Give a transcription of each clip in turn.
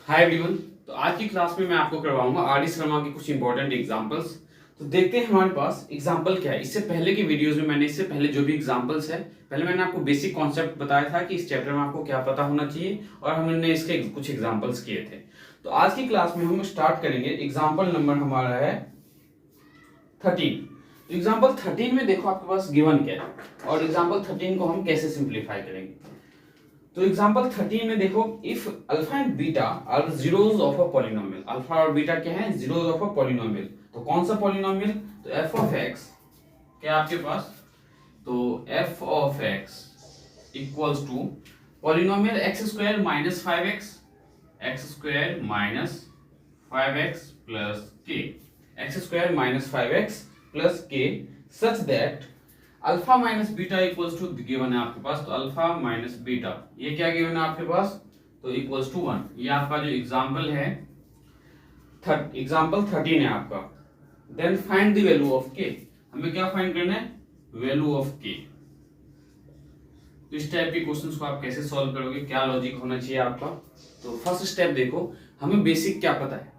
Hi everyone. तो आज की क्लास में मैं आपको करवाऊंगा आर डी शर्मा के कुछ इंपॉर्टेंट एग्जांपल्स। तो देखते हैं हमारे पास एग्जांपल क्या है। इससे पहले की वीडियोस में मैंने इससे पहले जो भी एग्जांपल्स है, पहले मैंने आपको बेसिक कॉन्सेप्ट बताया था कि इस चैप्टर में आपको क्या पता होना चाहिए और हमने इसके कुछ एग्जाम्पल्स किए थे। तो आज की क्लास में हम स्टार्ट करेंगे। एग्जाम्पल नंबर हमारा है 13। तो एग्जाम्पल 13 में देखो आपके पास गिवन क्या है और एग्जाम्पल 13 को हम कैसे सिंप्लीफाई करेंगे। तो एग्जांपल 13 में देखो, if alpha and beta are zeros of a polynomial. Alpha और बीटा क्या है? Zeros of a polynomial. तो कौन सा पॉलिनोमियल? तो एफ ऑफ एक्स क्या आपके पास? तो f of x equals to polynomial x square minus 5x, x square minus 5x plus k, x square minus 5x plus k, such that alpha minus beta equals to given है आपके पास। तो alpha minus beta ये क्या given है आपके पास? तो इक्वल्स टू 1। ये आपका जो एग्जांपल है एग्जांपल 13 है आपका। Then find the value of K. हमें क्या फाइंड करना है? वैल्यू ऑफ के। तो इस टाइप के क्वेश्चंस को आप कैसे सॉल्व करोगे, क्या लॉजिक होना चाहिए आपका? तो फर्स्ट स्टेप देखो, हमें बेसिक क्या पता है,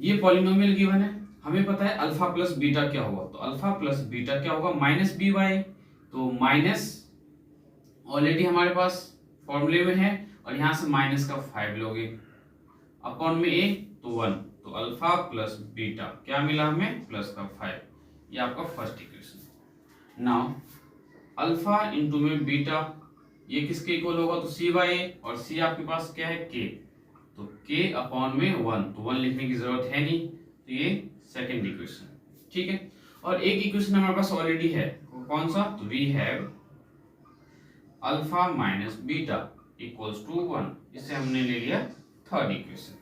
ये पॉलिनोमियल गिवन है, हमें पता है अल्फा प्लस बीटा क्या होगा। तो अल्फा प्लस बीटा क्या होगा? Minus B Y. तो माइनस ऑलरेडी हमारे पास फॉर्मूले में है और यहां से माइनस का 5 लोगे अपॉन में ए तो 1। तो अल्फा प्लस बीटा क्या मिला हमें? प्लस का 5। ये आपका first equation. Now alpha into में बीटा ये किसके इक्वल होगा? तो सी बाई ए, और सी आपके पास क्या है? के। तो के अपॉन में 1, तो 1 लिखने की जरूरत है नहीं। तो ये सेकंड इक्वेशन, ठीक है। और एक इक्वेशन हमारे पास ऑलरेडी है, कौन सा? तो we have alpha minus beta equals to 1। इसे हमने ले लिया थर्ड इक्वेशन।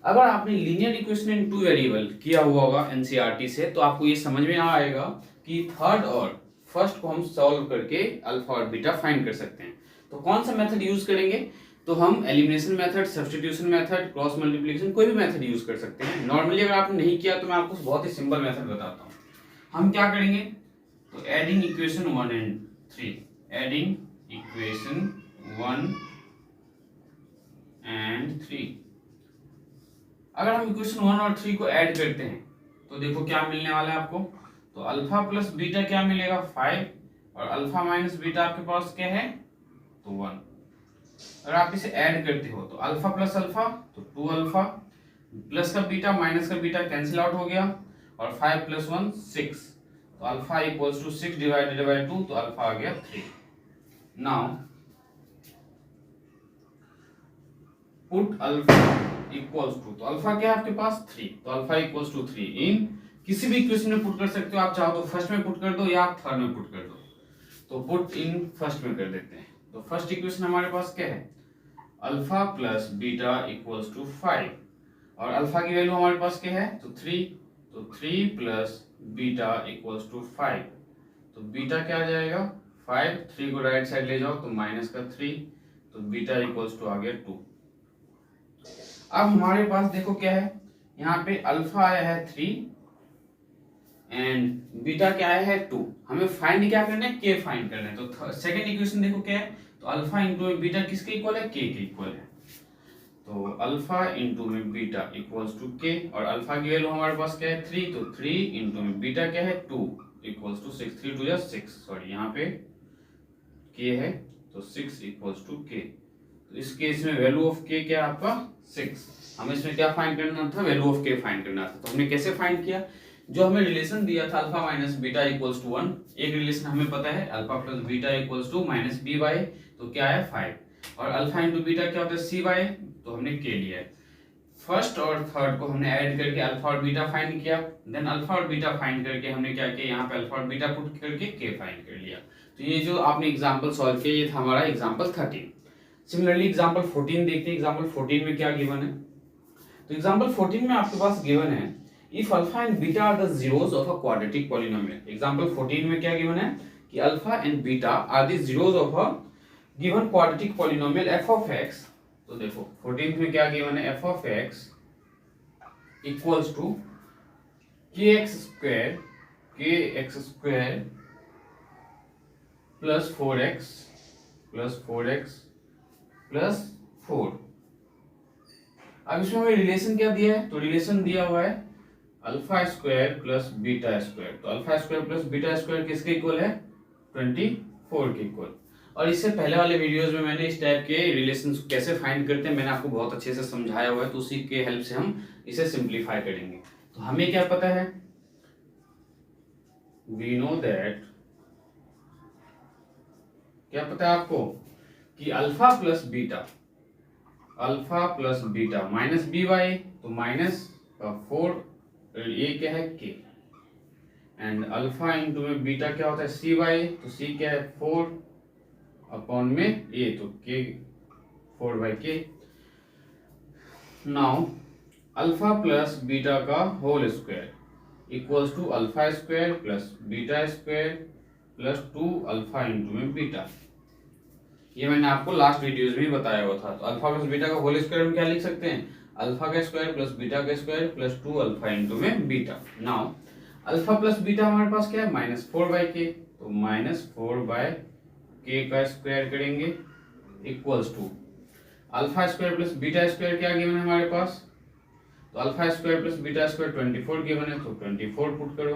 अगर आपने linear equation in two variable किया हुआ होगा एनसीईआरटी से, तो आपको ये समझ में आएगा कि थर्ड और फर्स्ट को हम सॉल्व करके अल्फा और बीटा फाइंड कर सकते हैं। तो कौन सा मेथड यूज करेंगे? तो हम elimination method, substitution method, cross multiplication, कोई भी मेथड यूज कर सकते हैं। नॉर्मली अगर आपने नहीं किया तो मैं आपको बहुत ही सिंपल मेथड बताता हूँ। हम क्या करेंगे? तो adding equation 1 and 3, adding equation 1 and 3। अगर हम इक्वेशन 1 और 3 को ऐड करते हैं तो देखो क्या मिलने वाला है आपको। तो अल्फा प्लस बीटा क्या मिलेगा? 5, और अल्फा माइनस बीटा आपके पास क्या है? तो 1। अगर आप इसे ऐड करते हो तो अल्फा प्लस अल्फा तो 2 अल्फा, प्लस का बीटा माइनस का बीटा कैंसिल आउट हो गया, और 5 प्लस 1 6। तो alpha equals to 6 divided by 2, तो अल्फा आ गया 3। Now put alpha equals to, तो अल्फा क्या है आपके पास? 3। तो अल्फा इक्वल्स टू 3 इन किसी भी इक्वेशन में पुट कर सकते हो। आप चाहो तो फर्स्ट में पुट कर दो या आप थर्ड में पुट कर दो। तो पुट इन फर्स्ट में कर देते हैं। तो फर्स्ट इक्वेशन हमारे पास क्या है? Alpha plus beta equals to 5, और अल्फा की वैल्यू हमारे पास क्या है? तो 3। तो 3 प्लस बीटा इक्वल्स टू 5। तो बीटा क्या आ जाएगा? 5। 3 को राइट साइड ले जाओ तो माइनस का 3, तो बीटा इक्वल्स टू आ गया 2। अब हमारे पास देखो क्या है, यहाँ पे अल्फा आया है 3 एंड बीटा क्या आया है 2। हमें फाइंड क्या करना है? के फाइंड करना है। तो सेकंड इक्वेशन देखो क्या है, तो अल्फा इंटू बीटा किसके इक्वल है? के इक्वल है। तो अल्फा इंटू में बीटा इक्वल्स टू के, और अल्फा की वैल्यू हमारे पास क्या है? 3। तो 3 इंटू में बीटा क्या है? 2 इक्वल्स टू 6। 3 2 6, सॉरी यहाँ पे के है तो 6 इक्वल्स टू के। तो इस केस में वैल्यू ऑफ के क्या है आपका? 6। हमें इसमें क्या फाइंड करना था? वैल्यू ऑफ के फाइंड करना था। तो हमने कैसे फाइंड किया? जो हमें रिलेशन दिया था alpha minus beta equals to 1, एक रिलेशन हमें पता है alpha plus beta equals to minus B Y, तो क्या है? 5। और अल्फा इंटू बीटा क्या होता है? सी वाई, तो हमने के लिया है। फर्स्ट और थर्ड को हमने ऐड करके अल्फा और बीटा फाइंड किया। देन अल्फा और बीटा फाइंड करके हमने क्या किया? यहाँ पे अल्फा और बीटा पुट करके के फाइंड कर लिया। तो ये जो आपने एग्जाम्पल सॉल्व किया ये था हमारा एग्जाम्पल 13। सिमिलरली एग्जाम्पल 14 देखते हैं। एग्जाम्पल 14 में क्या गिवन है? तो एग्जाम्पल 14 में आपके पास गिवन है if alpha and beta are the zeros of a quadratic polynomial. Example 14 में क्या गिवन है कि alpha and beta are the zeros of a given quadratic polynomial f of x. तो देखो 14 में क्या गिवन है? F of x equals to k x square plus 4x plus 4x plus 4 अब इसमें हमें रिलेशन क्या दिया है, तो रिलेशन दिया हुआ है alpha square plus beta square. तो alpha square plus beta square किसके इक्वल है, 24 के इक्वल। और इससे पहले वाले वीडियोस में मैंने इस टाइप के रिलेशंस कैसे फाइंड करते हैं मैंने आपको बहुत अच्छे से समझाया हुआ है, तो उसी के हेल्प से हम इसे सिंप्लीफाई करेंगे। तो हमें क्या पता है, वी नो दैट, क्या पता है आपको कि alpha plus beta minus B Y, तो माइनस 4, ये क्या है के, एंड अल्फा इंटू में बीटा क्या होता है सी वाई, तो सी क्या है 4 अपॉन में ए, तो k 4/k। Now alpha plus beta का whole square equals to alpha square plus beta square plus 2 alpha into में बीटा। ये मैंने आपको लास्ट वीडियोस में ही बताया हुआ था। तो अल्फा प्लस बीटा का होल स्क्वायर हम क्या लिख सकते हैं, अल्फा का स्क्वायर प्लस बीटा का स्क्वायर प्लस 2 अल्फा इंटू में beta. Now alpha plus beta हमारे पास क्या है -4/k, तो -4/k का स्क्वायर करेंगे equals to alpha square plus beta square क्या गिवन है हमारे पास, तो alpha square plus beta square 24 given है, तो 24 पुट करो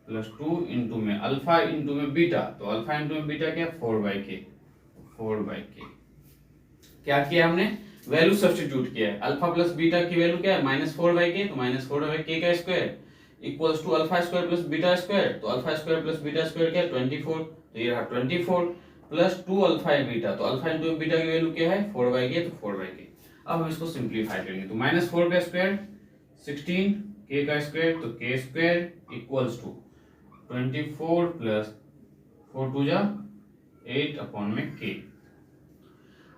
प्लस 2 इंटू में अल्फा इंटू में बीटा, तो अल्फा इंटू में बीटा क्या 4/k क्या किया हमने, वैल्यू सब्स्टिट्यूट किया है। अल्फा प्लस बीटा की वैल्यू क्या है -4/k, तो -4/k का square equals to alpha square plus beta square, तो alpha square plus beta square क्या है 24, तो ये रहा 24 प्लस 2 अल्फा बीटा, तो अल्फा इंटू बीटा की वैल्यू क्या है 4/k, तो 4/k। अब हम इसको सिंप्लीफाई करेंगे, तो -4 का स्क्वायर 16, k का स्क्वायर, तो k square equals to 24 plus 4 2 जा 8 अपॉन में k।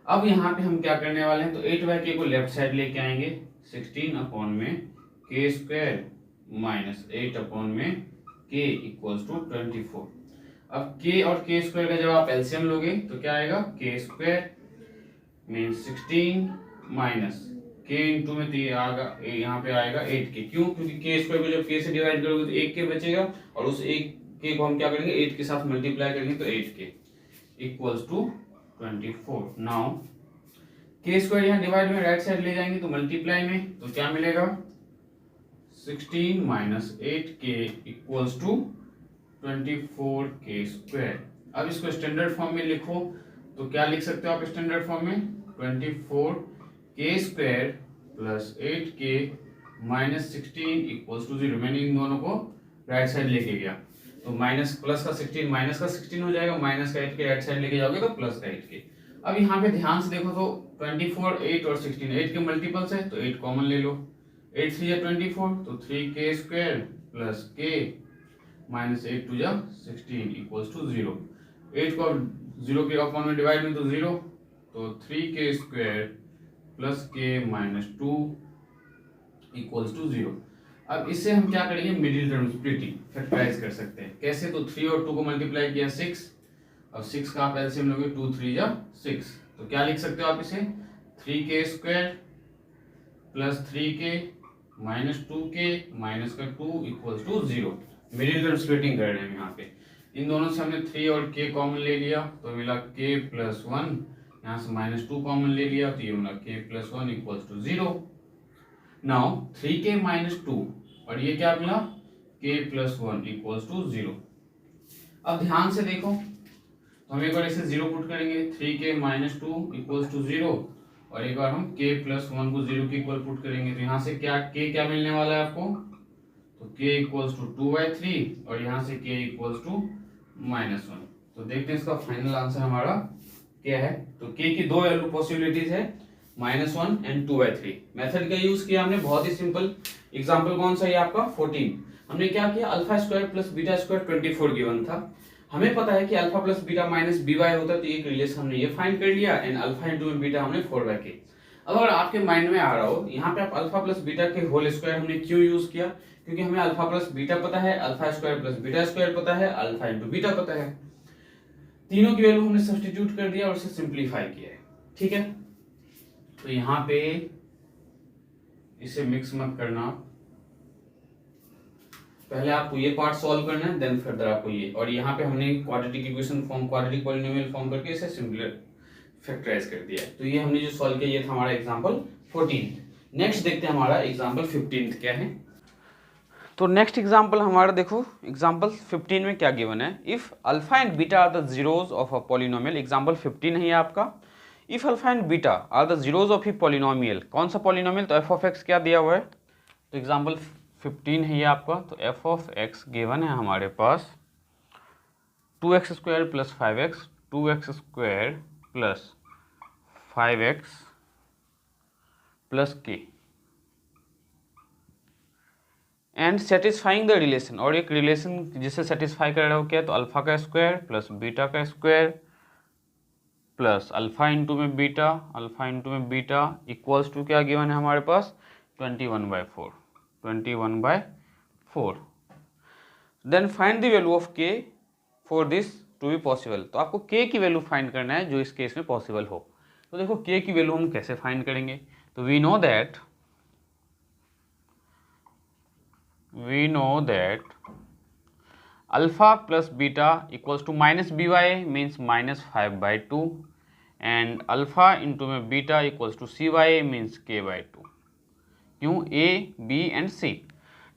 अब यहाँ पे हम क्या करने वाले हैं, तो 8/k को लेफ्ट साइड लेके आएंगे, 16 अपॉन में k स्क्वायर माइनस 8 अपॉन में k इक्वल्स टू 24। अब k और k स्क्वायर का जब आप एलसीएम लोगे तो क्या आएगा, k square means 16 minus k into में, तो ये आएगा, यहाँ पे आएगा 8k। क्यों, क्योंकि k स्क्वायर को जब k से डिवाइड करोगे तो 1k बचेगा, और उस 1k को हम क्या करेंगे 8 के साथ मल्टीप्लाई करेंगे, तो 8k equals to 24। Now k square यहाँ डिवाइड में राइट साइड ले जाएंगे तो मल्टीप्लाई में, तो क्या मिलेगा 16 minus 8k equals to 24k square. अब इसको स्टैंडर्ड फॉर्म में लिखो, तो क्या लिख सकते हो आप स्टैंडर्ड फॉर्म में, 24k square plus 8k minus 16 equals to 0। मैंने इन दोनों को राइट साइड लेके गया, तो माइनस प्लस का 16 माइनस का 16 हो जाएगा, माइनस का 8k राइट साइड लेके जाओगे तो प्लस का 8k। अब यहाँ पे ध्यान से देखो, तो 24, 8 और 16 8 के मल्टीपल्स है, तो 8 कॉमन ले लो, 8 3 या 24, तो 3k square plus k minus 8 2 जा 16 इक्वल्स टू 0। 8 को 0 के अपॉन में डिवाइड में तो 0, तो 3k square plus k minus 2 equals to 0। अब इससे हम क्या करेंगे, मिडिल टर्म स्प्लिटिंग फैक्टराइज कर सकते हैं। कैसे, तो 3 और 2 को मल्टीप्लाई किया 6, अब 6 का आप एलसीएम लोगे 2 3 जा 6, तो क्या लिख सकते हो आप इसे 3k square plus 3k minus 2k minus का 2 equals to 0। Middle term splitting कर रहे हैं यहाँ पे, इन दोनों से हमने 3 और k कॉमन ले लिया, तो मिला k प्लस 1, यहाँ से माइनस 2 कॉमन ले लिया, तो ये मिला k plus 1 equals to 0। Now 3k minus 2 और ये क्या मिला k प्लस 1 इक्वल्स टू 0। अब ध्यान से देखो, तो हम एक बार इसे 0 पुट करेंगे, 3k माइनस 2 इक्वल्स टू 0, और एक बार हम k प्लस 1 को 0 के इक्वल पुट करेंगे, तो यहाँ से क्या k क्या मिलने वाला है आपको, तो k इक्वल्स टू 2/3, और यहाँ से k इक्वल्स टू -1। तो देखते हैं इसका फाइनल आंसर हमारा क्या है। तो k की दो वैल्यू पॉसिबिलिटीज है, -1 एंड 2/3। मेथड का यूज किया हमने, बहुत ही सिंपल। एग्जांपल कौन सा है आपका 14। हमने क्या किया, alpha square plus beta square 24 given था, हमें पता है कि alpha plus beta minus by होता है, तो एक रिलेशन हमने ये फाइंड कर लिया, एंड अल्फा इंटू में बीटा हमने 4/k। अब अगर आपके माइंड में आ रहा हो यहाँ पे आप अल्फा प्लस बीटा के होल स्क्वायर हमने क्यों यूज किया, क्योंकि हमें अल्फा प्लस बीटा पता है, alpha square plus beta square पता है, अल्फा इंटू बीटा पता है, तीनों की वैल्यू हमने सब्स्टिट्यूट कर दिया और इसे सिंप्लीफाई किया है। ठीक है, तो यहाँ पे इसे मिक्स मत करना, पहले आपको ये पार्ट सॉल्व करना है, देन फर्दर आपको ये, और यहाँ पे हमने quadratic equation form, quadratic polynomial form करके इसे सिंपल फैक्टराइज कर दिया है। तो ये हमने जो सॉल्व किया ये था हमारा एग्जांपल 14। नेक्स्ट देखते हैं हमारा एग्जाम्पल 15 क्या है। तो नेक्स्ट एग्जाम्पल हमारा देखो, एग्जाम्पल 15 में क्या गिवन है, if alpha and beta are the zeros of a polynomial. Example 15 है आपका, if alpha and beta are the zeros of a polynomial. कौन सा पॉलिनोमियल, तो एफ ऑफ एक्स क्या दिया हुआ है, तो एग्जाम्पल 15 है ये आपका। तो एफ ऑफ एक्स गिवन है हमारे पास 2x square plus 5x, 2x square plus 5x plus k, and satisfying the relation, और एक रिलेशन जिसे सेटिस्फाई कर रहा हो क्या, तो अल्फा का स्क्वायर प्लस बीटा का स्क्वायर प्लस अल्फा इंटू में बीटा, अल्फा इंटू में बीटा इक्वल्स टू क्या गिवन है हमारे पास 21/4, 21/4। Then find the value of k for this to be possible. तो आपको के की वैल्यू फाइंड करना है जो इस केस में पॉसिबल हो। तो देखो के की वैल्यू हम कैसे फाइंड करेंगे, तो we know that alpha plus beta equals to minus by means minus 5/2 and alpha into में beta equals to cy means k/2। क्यों, a b and c।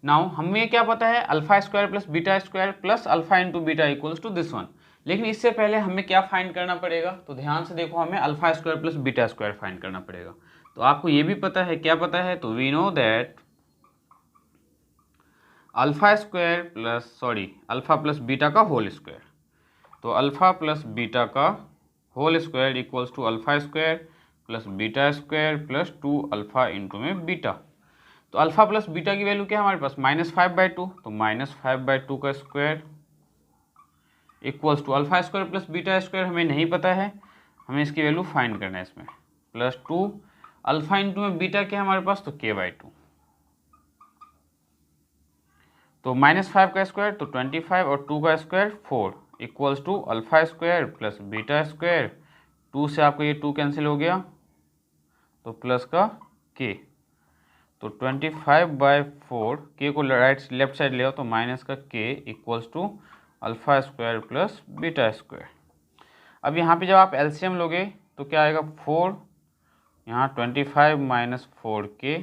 Now हमें क्या पता है, alpha square plus beta square plus alpha into beta equals to this one. लेकिन इससे पहले हमें क्या फाइंड करना पड़ेगा, तो ध्यान से देखो, हमें alpha square plus beta square find करना पड़ेगा। तो आपको ये भी पता है, क्या पता है, तो we know that alpha square plus alpha plus beta का होल स्क्वायर। तो अल्फा प्लस बीटा का whole square equals to alpha square plus beta square plus 2 alpha into में बीटा। तो अल्फा प्लस बीटा की वैल्यू क्या है हमारे पास, -5/2, तो -5/2 का square equals to alpha square plus beta square हमें नहीं पता है, हमें इसकी वैल्यू फाइंड करना है इसमें, प्लस 2 अल्फा इंटू में बीटा क्या है हमारे पास, तो k/2। तो -5 का स्क्वायर तो 25 और 2 का square 4 equals to alpha square plus beta square, 2 से आपको ये 2 कैंसिल हो गया तो प्लस का k, तो 25/4 के को राइट लेफ्ट साइड ले आओ तो माइनस का k equals to alpha square plus beta square. अब यहाँ पे जब आप एलसीएम लोगे तो क्या आएगा 4, यहाँ 25 minus 4k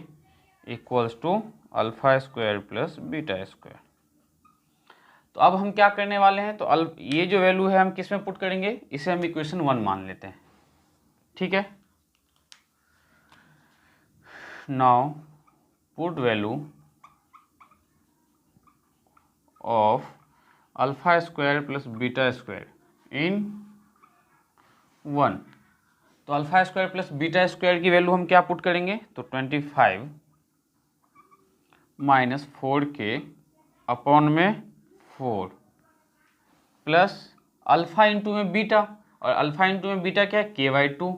equals to alpha square plus beta square. तो अब हम क्या करने वाले हैं, तो ये जो वैल्यू है हम किस में पुट करेंगे, इसे हम इक्वेशन 1 मान लेते हैं, ठीक है। Now put value of alpha square plus beta square in 1। तो alpha square plus beta square की वैल्यू हम क्या पुट करेंगे, तो 25 माइनस 4k अपॉन में 4 प्लस अल्फा इंटू में बीटा, और अल्फा इंटू में बीटा क्या है k/2,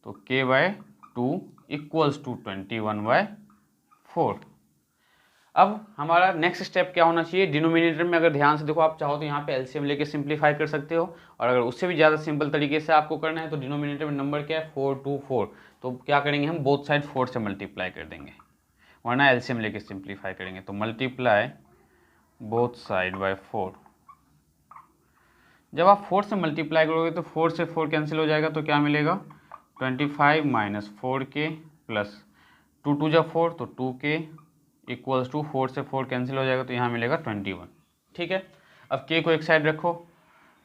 तो k/2 इक्वल्स टू 21/4। अब हमारा नेक्स्ट स्टेप क्या होना चाहिए, डिनोमिनेटर में अगर ध्यान से देखो, आप चाहो तो यहाँ पे एलसीएम लेके सिंप्लीफाई कर सकते हो, और अगर उससे भी ज़्यादा सिंपल तरीके से आपको करना है तो डिनोमिनेटर में नंबर क्या है 4 2 4, तो क्या करेंगे हम बोथ साइड 4 से मल्टीप्लाई कर देंगे, वरना एलसीएम लेके सिंप्लीफाई करेंगे। तो मल्टीप्लाई बोथ साइड बाय 4। जब आप 4 से मल्टीप्लाई करोगे तो 4 से 4 कैंसिल हो जाएगा, तो क्या मिलेगा 25 माइनस 4k प्लस 2 2 जा 4 तो 2k इक्वल्स टू 4 से 4 कैंसिल हो जाएगा, तो यहाँ मिलेगा 21, ठीक है। अब k को एक साइड रखो,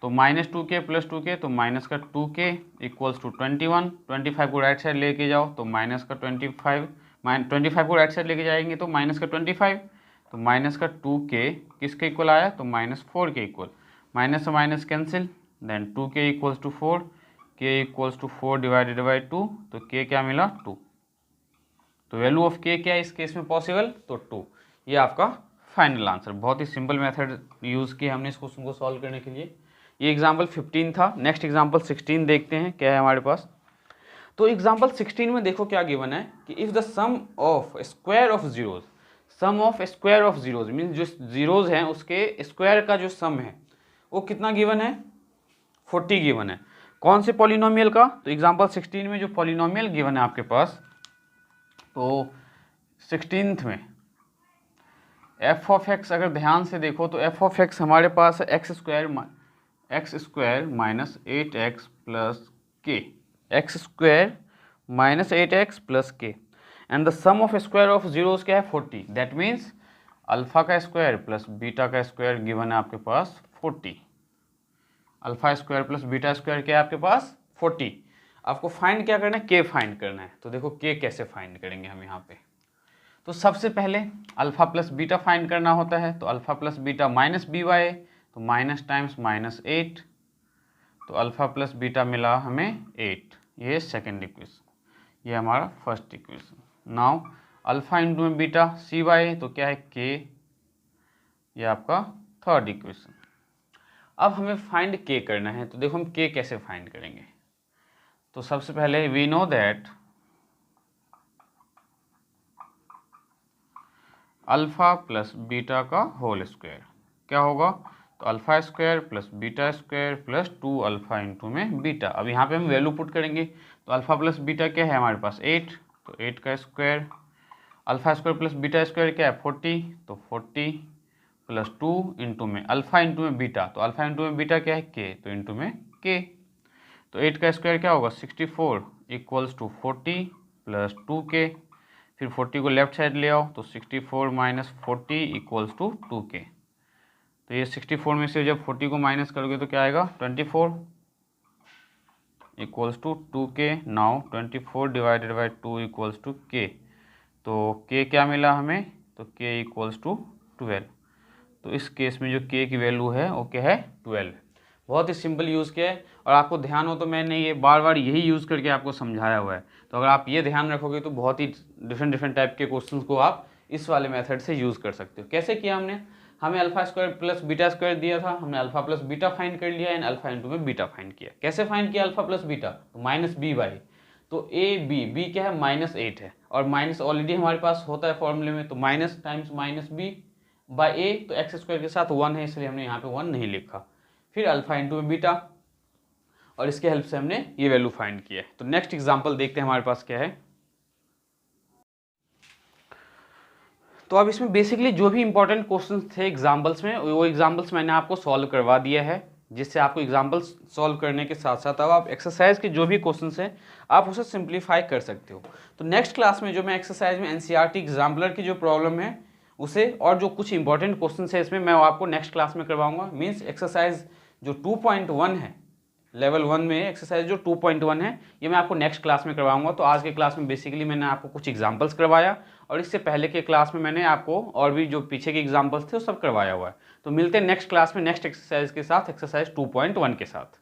तो -2k प्लस 2k, तो माइनस का 2k इक्वल्स टू 21, 25 को राइट साइड लेके जाओ तो माइनस का 25 को राइट साइड लेके जाएंगे तो माइनस का 25, तो माइनस का 2k किसके इक्वल आया, तो -4 के इक्वल, माइनस से minus cancel, then 2k equals to 4, k equals to 4 divided by 2, तो k क्या मिला 2। तो वैल्यू ऑफ k क्या है इस केस में पॉसिबल, तो 2। ये आपका फाइनल आंसर। बहुत ही सिंपल मेथड यूज़ किया हमने इस क्वेश्चन को सॉल्व करने के लिए। ये एग्जाम्पल 15 था। नेक्स्ट एग्जाम्पल 16 देखते हैं क्या है हमारे पास। तो एग्जाम्पल 16 में देखो क्या गिवन है कि if the sum of square of zeros, sum of square of zeros means जो जीरोज हैं उसके स्क्वायर का जो सम है वो कितना गिवन है, 40 गिवन है। कौन से पॉलिनोमियल का, तो एग्जाम्पल 16 में जो पॉलिनोमियल गिवन है आपके पास, तो 16th में एफ ऑफ एक्स अगर ध्यान से देखो तो एफ ऑफ एक्स हमारे पास है x square minus 8x plus k, x square minus 8x plus k, and the sum of square of zeros क्या है 40, दैट मीन्स अल्फा का स्क्वायर प्लस बीटा का स्क्वायर गिवन है आपके पास 40। Alpha square plus beta square क्या है आपके पास 40। आपको फाइंड क्या करना है, के फाइंड करना है। तो देखो के कैसे फाइंड करेंगे हम यहाँ पे। तो सबसे पहले अल्फा प्लस बीटा फाइंड करना होता है। तो alpha plus beta minus B Y, तो माइनस टाइम्स माइनस 8, तो अल्फा प्लस बीटा मिला हमें 8। ये सेकेंड इक्वेशन, ये हमारा first equation. Now alpha into में बीटा सी वाई, तो क्या है के, ये आपका थर्ड इक्वेशन। अब हमें फाइंड के करना है। तो देखो हम के कैसे फाइंड करेंगे। तो सबसे पहले we know that alpha plus beta का होल स्क्वायर क्या होगा, तो alpha square plus beta square plus 2 alpha into में बीटा। अब यहाँ पे हम वैल्यू पुट करेंगे। तो अल्फा प्लस बीटा क्या है हमारे पास 8, तो 8 का square, alpha square plus beta square क्या है 40, तो 40 प्लस 2 इंटू में अल्फा इंटू में बीटा, तो अल्फा इंटू में बीटा क्या है के, तो इंटू में के। तो 8 का स्क्वायर क्या होगा 64 इक्वल्स टू 40 प्लस 2 के। फिर 40 को लेफ्ट साइड ले आओ, तो 64 माइनस 40 इक्वल्स टू 2 के। तो ये 64 में से जब 40 को माइनस करोगे तो क्या आएगा 24 equals to 2 k. Now 24 divided by 2 equals to k. तो के क्या मिला हमें, तो के इक्वल्स टू 12। तो इस केस में जो के की वैल्यू है वो क्या है 12। बहुत ही सिंपल यूज़ किया है, और आपको ध्यान हो तो मैंने ये बार बार यही यूज़ करके आपको समझाया हुआ है। तो अगर आप ये ध्यान रखोगे तो बहुत ही डिफरेंट टाइप के क्वेश्चंस को आप इस वाले मेथड से यूज़ कर सकते हो। कैसे किया हमने, हमें alpha square plus beta square दिया था, हमने अल्फा प्लस बीटा फाइंड कर लिया एंड अल्फा इंटू में बीटा फाइंड किया। कैसे फाइंड किया अल्फा प्लस बीटा, तो माइनस बी बाई, तो ए बी क्या है माइनस 8 है, और माइनस ऑलरेडी हमारे पास होता है फॉर्मूले में, तो minus times minus b by a, तो एक्स स्क्वायर के साथ 1 है इसलिए हमने यहाँ पे 1 नहीं लिखा। फिर अल्फा इंटू में बीटा, और इसके हेल्प से हमने ये वैल्यू फाइंड किया है। तो नेक्स्ट एग्जांपल देखते हैं हमारे पास क्या है। तो अब इसमें बेसिकली जो भी इंपॉर्टेंट क्वेश्चंस थे एग्जांपल्स में, वो एग्जांपल्स मैंने आपको सॉल्व करवा दिया है, जिससे आपको एग्जांपल्स सॉल्व करने के साथ साथ अब आप एक्सरसाइज के जो भी क्वेश्चंस हैं आप उसे सिंप्लीफाई कर सकते हो। तो नेक्स्ट क्लास में जो मैं एक्सरसाइज में एनसीईआरटी एग्जाम्पलर की जो प्रॉब्लम है उसे, और जो कुछ इंपॉर्टेंट क्वेश्चन है इसमें, मैं आपको नेक्स्ट क्लास में करवाऊंगा। मीन्स एक्सरसाइज जो 2.1 है, लेवल 1 में एक्सरसाइज जो 2.1 है, ये मैं आपको नेक्स्ट क्लास में करवाऊंगा। तो आज के क्लास में बेसिकली मैंने आपको कुछ एग्जांपल्स करवाया, और इससे पहले के क्लास में मैंने आपको और भी जो पीछे के एग्जांपल्स थे वो सब करवाया हुआ है। तो मिलते हैं नेक्स्ट क्लास में नेक्स्ट एक्सरसाइज के साथ, एक्सरसाइज 2.1 के साथ।